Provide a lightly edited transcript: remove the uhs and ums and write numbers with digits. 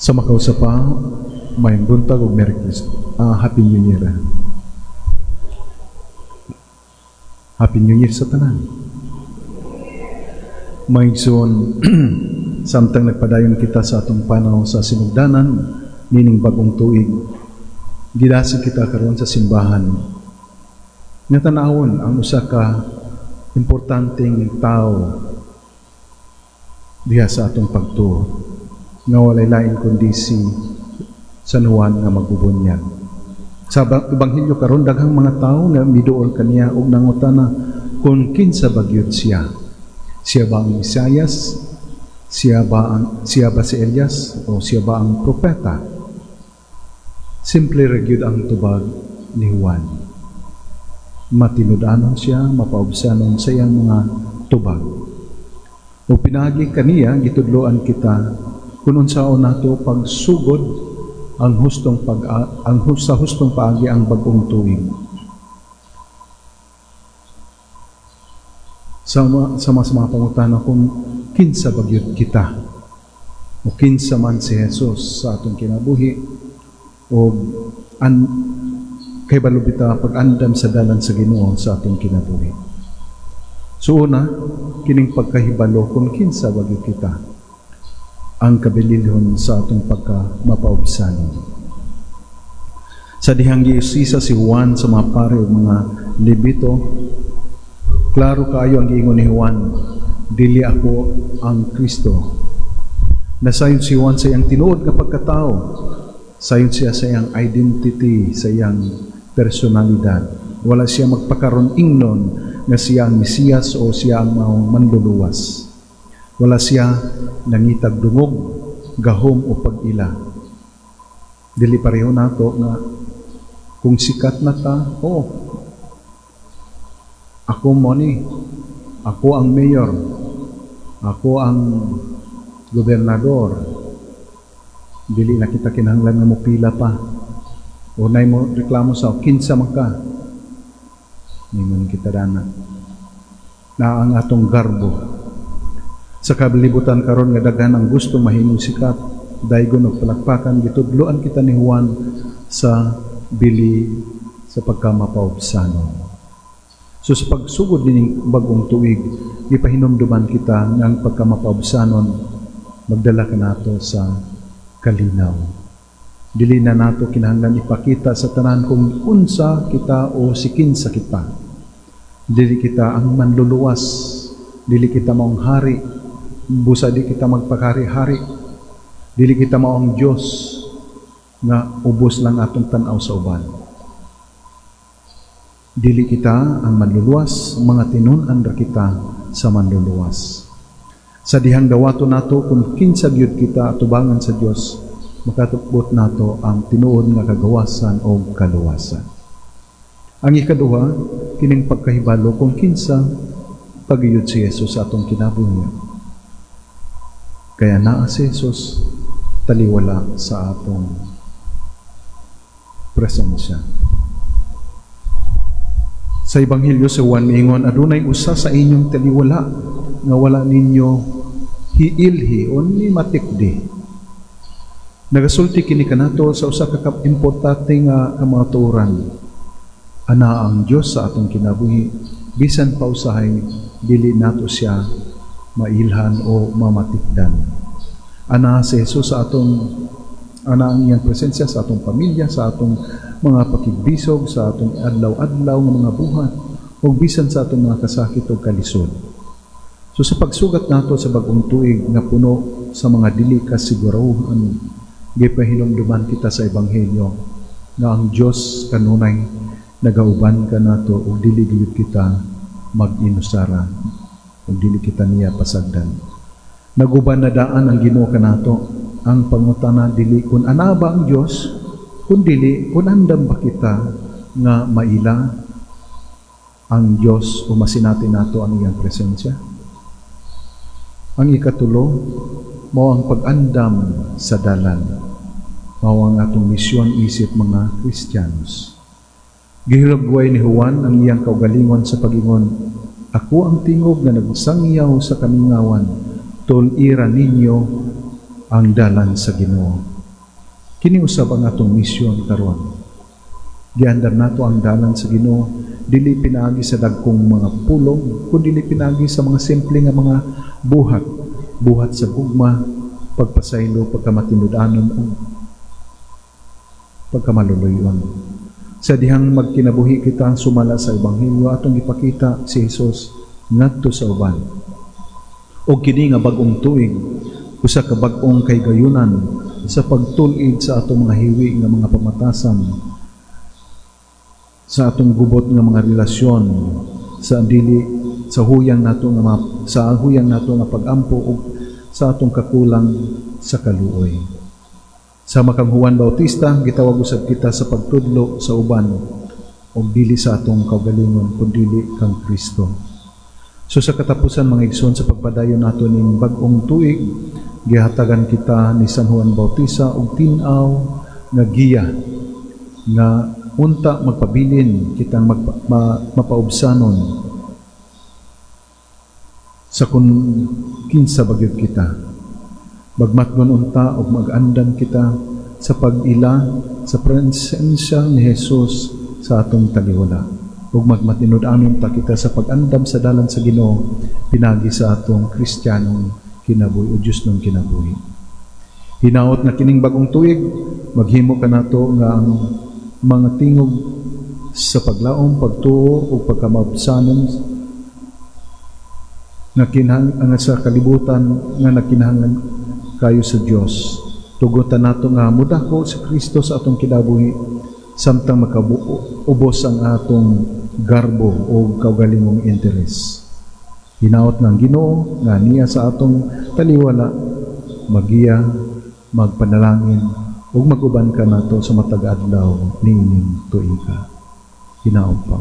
Sa makausa pa, may buntag o Merry Christmas. Happy New Year. Happy New Year sa tanan. May son, samtang nagpadayon kita sa atong panaw sa sinugdanan, nining bagong tuig, gidasig kita karon sa simbahan. Nga tanawon ang usa ka importanteng tao diha sa atong pagtuo, nga walay lain kundi si San Juan nga magbubunyag. Sa Ebanghelyo karon daghang mga tao nga miduol kaniya og nangutana kung kinsa ba gyud siya. Siya ba ang Mesiyas? Siya ba si Elias? O siya ba ang propeta? Simple ra gyud ang tubag ni Juan. Matinud-anon siya, mapaubsanon sa iyang mga tubag. O pinagi kaniya gitudloan kita kung unsaon nato pagsugod ang hustong paagi ang bagong tuig. Sa mga pangutana kung kinsa bagyod kita o kinsa man si Jesus sa atong kinabuhi o kay balubita pag-andam sa dalan sa Ginoo sa atong kinabuhi. So una, kining pagkahibalo kung kinsa bagyod kita ang kabililhon sa atong pagka-mapaubsanon. Sa dihang giusisa si Juan sa mga pare o mga Levito, klaro kaayo ang giingon ni Juan, dili ako ang Kristo. Nasayon si Juan sa iyang tinuod nga pagkatao, sayon siya sa iyang identity, sa iyang personalidad. Wala siya magpakaron ingnon nga siya ang Mesiyas o siya ang manluluwas. Wala siya nangitag dungog, gahom o pag-ila. Dili pareho nato nga kung sikat na ta, ako mo ni, ako ang mayor, ako ang gobernador. Dili na kita kinahanglan nga mo pila pa. Unay mo reklamo sa kinsa man ka. Ningon kita dana. Na ang atong garbo. Sa kabilibutan karon nga daghan ang gusto mahimong sikat, daygon og palakpakan, gitudloan kita ni Juan sa bili sa pagkamapaubsanon. So sa pagsugod dining bagong tuig, ipahinumduman kita ng pagkamapaubsanon, magdala ka nato sa kalinaw. Dili na nato kinahanglan ipakita sa tanan kung unsa kita o si kinsa kita. Dili kita ang manluluwas, dili kita maong hari, busa di kita magpakari-hari, dili kita maong Diyos nga ubos lang atong tanaw sa uban. Dili kita ang manluluwas, mga tinun-an ra kita sa manluluwas. Sa dihang dawato nato kung kinsa gyud kita atubangan sa Dios, makatubot nato ang tinuod nga kagawasan o kaluwasan. Ang ikaduha, kining pagkahibalo kung kinsa pagiyod si Jesus sa atong kinabuhi. Kaya naa si Jesus taliwala sa atong presensya. Sa Ebanghelyo sa Juan miingon, adunay usa sa inyong taliwala nga wala ninyo hiilhi o ni matikdi. Nagasulti kini kanato sa usa ka importante nga kamatuoran. Ana ang Dios sa atong kinabuhi, bisan pa usahay dili nato siya mailhan o mamatikdan. Ana si Jesus sa atong ana ang iyang presensya sa atong pamilya, sa atong mga pakigbisog, sa atong adlaw-adlaw nga mga buhat, o bisan sa atong mga kasakit o kalisod. So sa pagsugat nato sa bagong tuig nga puno sa mga dili kasiguruhan, gipahinumduman kita sa Ebanghelyo nga ang Dios kanunay nagauban ka nato ug dili gyud kita mag-inusara ug dili kita niya pasagdan. Naguban na daan ang Ginoo kanato. Ang pangutana dili kun ana ba ang Dios, kun dili kun andam ba kita nga maila ang Dios o masinati nato ang iyang presensya. Ang ikatulo, mao ang pag-andam sa dalan. Mao ang atong misyon isip mga Kristiyanos. Gihilabway ni Juan ang iyang kaugalingon sa pagingon, ako ang tingog nga nagsangyaw sa kamingawan, tun-ira ninyo ang dalan sa Ginoo. Kini usab ang atong misyon karon. Giandar nato ang dalan sa Ginoo, dili pinaagi sa dagkong mga pulong, kundi dili pinaagi sa mga simple nga mga buhat sa gugma, pagpasaylo, pagkamatinud-anon o pagkamaluluyon. Sa dihang magkinabuhi kita sumala sa Ebanghelyo, atong ipakita si Jesus ngadto sa uban. O kini nga bag-ong tuig, usa ka bag-ong kaygayunan sa pagtul-id sa atong mga hiwi nga mga pamatasan, sa atong gubot nga mga relasyon, sa huyang nato nga pag-ampo ug sa atong kakulang sa kaluoy. Sama kang Juan Bautista, gitawag usab kita sa pagtudlo sa uban ug dili sa atong kaugalingon kundi dili kang Kristo. So sa katapusan mga igsoon sa pagpadayon nato ning bag-ong tuig, gihatagan kita ni San Juan Bautista og tin-aw nga giya nga unta magpabilin kitang mapaubsanon sa kun kinsa bagyod kita. Bagmatgon unta og mag-andan kita sa pag-ila sa presensya ni Jesus sa atong taliwala. Ug magmatinud-anon ta kita sa pag-andam sa dalan sa Ginoo pinagi sa atong Kristiyanong kinabuhi o Diyos ng kinabuhi. Hinaot na kining bagong tuig, maghimo ka nato nga ang mga tingog sa paglaom, pagtuo o pagkamabsanon nga kinahanglan sa kalibutan nga nakinahanglan kayo sa Dios. Tugutan nato nga mudako si Kristo sa atong kinabuhi samtang makaubos ang atong garbo o kaugalingong interes. Hinaot ng Ginoo nga niya sa atong taliwala, magiya, magpanalangin, ug maguban ka nato sa matag adlaw niining tuiga. Hinaot pa.